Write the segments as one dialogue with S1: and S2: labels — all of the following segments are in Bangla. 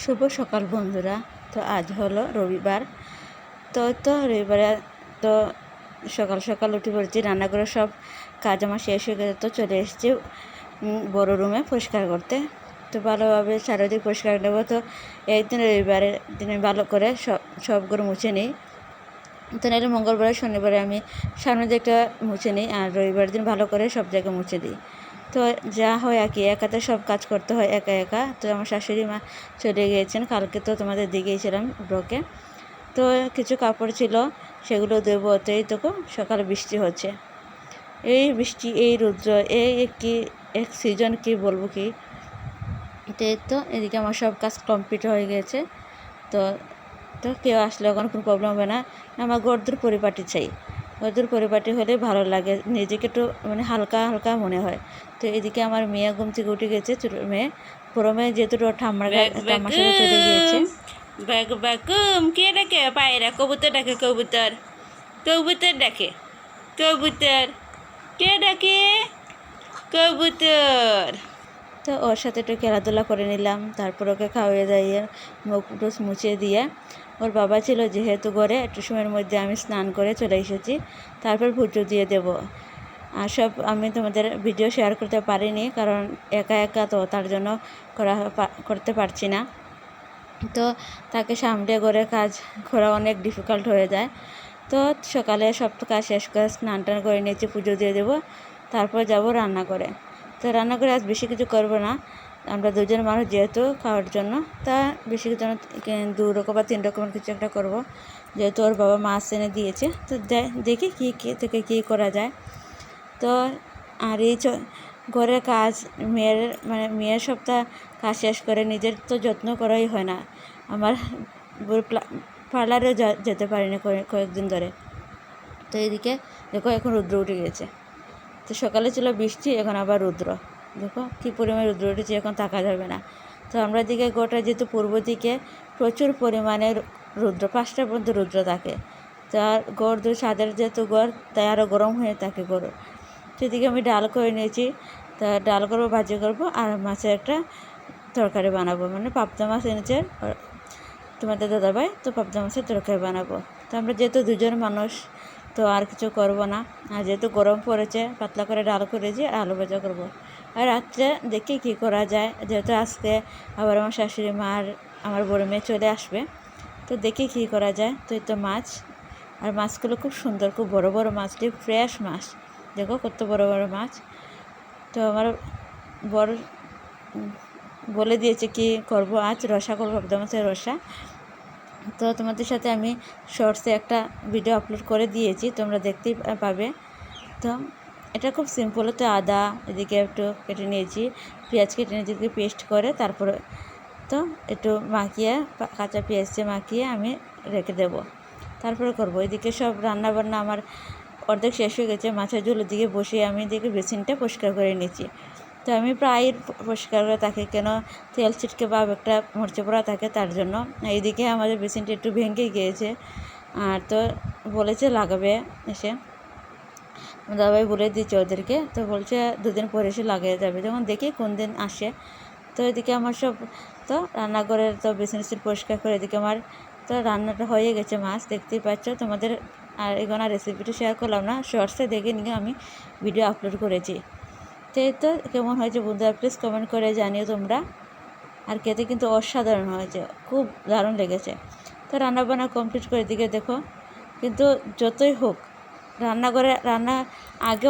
S1: শুভ সকাল বন্ধুরা। তো আজ হলো রবিবার। তো রবিবারে তো সকাল সকাল উঠে পড়েছি, রান্নাঘরে সব কাজ আমার শেষ হয়ে গেছে। তো চলে এসেছি বড় রুমে পরিষ্কার করতে। তো ভালোভাবে চারিদিক পরিষ্কার নেব। তো একদিন রবিবারের দিনে ভালো করে সবগুলো মুছে নিই। তো নাহলে মঙ্গলবারে শনিবারে আমি সামনে দিকটা মুছে নিই, আর রবিবার দিন ভালো করে সব জায়গায় মুছে দিই। তো যা হয় আর কি, একাতে সব কাজ করতে হয় একা একা। তো আমার শাশুড়ি মা চলে গিয়েছেন, কালকে তো তোমাদের দিকেছিলাম ব্লকে। তো কিছু কাপড় ছিল, সেগুলো দেবো। ওতেই তো সকালে বৃষ্টি হচ্ছে। এই বৃষ্টি, এই রৌদ্র, এই কি এক সিজন, কি বলবো কি। তো এদিকে আমার সব কাজ কমপ্লিট হয়ে গেছে। তো তো কেউ আসলে ওখানে কোনো প্রবলেম হবে না। আমার গর্দুর পরিপাটি চাই, গর্দুর পরিপাটি হলে ভালো লাগে, নিজেকে একটু মানে হালকা হালকা মনে হয়। তো এদিকে আমার মেয়ে ঘুম থেকে উঠে গেছে, ছোটো মেয়ে। বড় মেয়ে যেহেতু ঠাম্মার সাথে চলে গিয়েছে। কে ডাকে? পায়রা কবুতর ডাকে, কবুতর কবুতর ডাকে, কবুতর কে ডাকে? কবুতর। তো ওর সাথে একটু খেলাধুলা করে নিলাম, তারপর ওকে খাওয়াইয়ে দাইয়ে মুখ টুস মুছে দিয়ে, ওর বাবা ছিল যেহেতু ঘরে, একটু সময়ের মধ্যে আমি স্নান করে চলে এসেছি। তারপর পুজো দিয়ে দেব। আর সব আমি তোমাদের ভিডিও শেয়ার করতে পারিনি, কারণ একা একা তো, তার জন্য করতে পারছি না। তো তাকে সামলে করে কাজ করা অনেক ডিফিকাল্ট হয়ে যায়। তো সকালে সব কাজ শেষ করে স্নান টান করে নিয়েছি, পুজো দিয়ে দেবো। তারপর যাব রান্না করে। তো রান্না করে আজ বেশি কিছু করবো না, আমরা দুজন মানুষ যেহেতু খাওয়ার জন্য, তা বেশি কিছু 2 রকম বা 3 রকমের কিছু একটা করব, যেহেতু ওর বাবা মাছ এনে দিয়েছে। তো দেখি কী থেকে কী করা যায়। তো আর এই ঘরের কাজ, মেয়ের সপ্তাহ কাজ শেষ করে নিজের তো যত্ন করাই হয় না। আমার পার্লারে যেতে পারিনি কয়েকদিন ধরে। তো এদিকে দেখো এখন রৌদ্র উঠে গেছে। তো সকালে ছিল বৃষ্টি, এখন আবার রৌদ্র। দেখো কী পরিমাণে রৌদ্র উঠেছে, এখন থাকা যাবে না। তো আমরা দিকে গোটা যেহেতু পূর্ব দিকে প্রচুর পরিমাণে রৌদ্র, 5টা পর্যন্ত রৌদ্র থাকে। তার গড় ছাদের যেহেতু গড়, তাই আরও গরম হয়ে থাকে গড়। সেদিকে আমি ডাল করে নিয়েছি। তা ডাল করবো, ভাজি করবো, আর মাছের একটা তরকারি বানাবো, মানে পাবদা মাছ এনেছে তোমাদের দাদাভাই, তো পাবদা মাছের তরকারি বানাবো। তো আমরা যেহেতু 2জন মানুষ, তো আর কিছু করবো না। আর যেহেতু গরম পড়েছে, পাতলা করে ডাল করেছি, আর আলু ভাজা করবো। আর রাত্রে দেখি কী করা যায়, যেহেতু আজকে আবার আমার শাশুড়ি মা আর আমার বড় মেয়ে চলে আসবে। তো দেখি কী করা যায়। তো এই তো মাছ, আর মাছগুলো খুব সুন্দর, খুব বড় বড় মাছটি, ফ্রেশ মাছ। দেখো কত বড় বড় মাছ। তো আমার বড় বলে দিয়েছে কি করব, আজ রসা করবো, পাবদা মাছের রসা। তো তোমাদের সাথে আমি শর্টসে একটা ভিডিও আপলোড করে দিয়েছি, তোমরা দেখতেই পাবে। তো এটা খুব সিম্পল। তো আদা এদিকে একটু কেটে নিয়েছি, পেঁয়াজ কেটে নিয়েছি, পেস্ট করে তারপরে তো একটু মাখিয়ে, কাঁচা পেঁয়াজ দিয়ে মাখিয়ে আমি রেখে দেব, তারপরে করব। এদিকে সব রান্না বান্না আমার অর্ধেক শেষ হয়ে গেছে। মাছের ঝোলের দিকে বসিয়ে আমি এদিকে বেসিনটা পরিষ্কার করে নিয়েছি। তো আমি প্রায় পরিষ্কার করে থাকি, কেন তেল ছিটকে বা একটা মরচে পড়া থাকে, তার জন্য। এইদিকে আমাদের বেসিনটা একটু ভেঙে গিয়েছে, আর তো বলেছে লাগাবে এসে, দাদাভাই বলে দিচ্ছে ওদেরকে। তো বলছে 2 দিন পরে এসে লাগিয়ে যাবে, যখন দেখি কোন দিন আসে। তো এদিকে আমার সব তো রান্নাঘরের তো বেসিন পরিষ্কার করে, এদিকে আমার তো রান্নাটা হয়ে গেছে, মাছ দেখতেই পাচ্ছ। তোমাদের আর এখানে রেসিপিটা শেয়ার করলাম না, শর্টসে দেখে নিয়ে আমি ভিডিও আপলোড করেছি। তো কেমন হয়েছে বন্ধুরা, প্লিজ কমেন্ট করে জানিও তোমরা। আর খেতে কিন্তু অসাধারণ হয়েছে, খুব দারুণ লেগেছে। তো রান্নাবান্না কমপ্লিট করে দিকে দেখো, কিন্তু যতই হোক রান্না আগে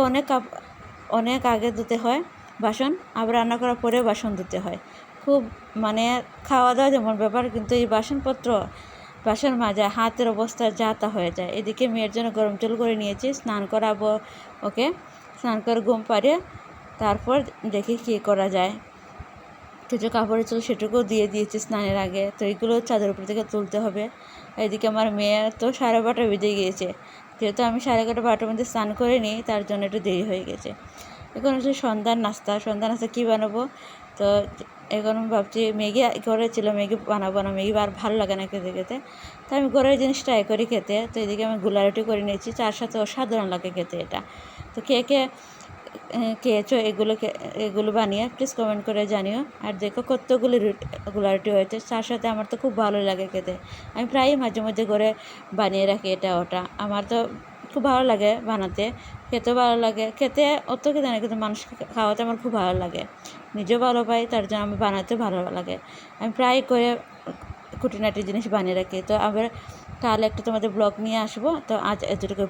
S1: অনেক আগে ধুতে হয় বাসন, আবার রান্না করার পরেও বাসন ধুতে হয়। খুব মানে খাওয়া দাওয়া যেমন ব্যাপার, কিন্তু এই বাসন মাজা হাতের অবস্থা যা তা হয়ে যায়। এদিকে মেয়ের জন্য গরম জল করে নিয়েছি, স্নান করাবো ওকে। স্নান করে ঘুম পাড়িয়ে তারপর দেখি কী করা যায়। কিছু কাপড় ছিল সেটুকুও দিয়ে দিয়েছি স্নানের আগে। তো এইগুলো চাদর উপর থেকে তুলতে হবে। এদিকে আমার মেয়ে তো 12:30 বেজে গিয়েছে, যেহেতু আমি 11:30-12টার মধ্যে স্নান করে নিই, তার জন্য একটু দেরি হয়ে গেছে। এখন হচ্ছে সন্ধ্যার নাস্তা কী বানাবো। তো এখন ভাবছি ম্যাগি করেছিল, ম্যাগি বানাবো না, ম্যাগি আর ভালো লাগে না খেতে খেতে। তো আমি ঘরের জিনিস ট্রাই করি খেতে। তো এদিকে আমি গোলা রুটি করে নিয়েছি, চার সাথে অসাধারণ লাগে খেতে এটা। তো কে খেয়েছো এগুলো বানিয়ে প্লিজ কমেন্ট করে জানিও। আর দেখো কতগুলি রুটি হয়েছে, তার সাথে আমার তো খুব ভালো লাগে খেতে। আমি প্রায়ই মাঝে মধ্যে করে বানিয়ে রাখি এটা ওটা। আমার তো খুব ভালো লাগে বানাতে, খেতেও ভালো লাগে। খেতে অত খেতে না, কিন্তু মানুষকে খাওয়াতে আমার খুব ভালো লাগে, নিজেও ভালো পাই, তার জন্য আমার বানাতে ভালো লাগে। আমি প্রায় করে খুঁটিনাটি জিনিস বানিয়ে রাখি। তো আবার তাহলে একটা তোমাদের ব্লগ নিয়ে আসবো। তো আজ এতটুকু।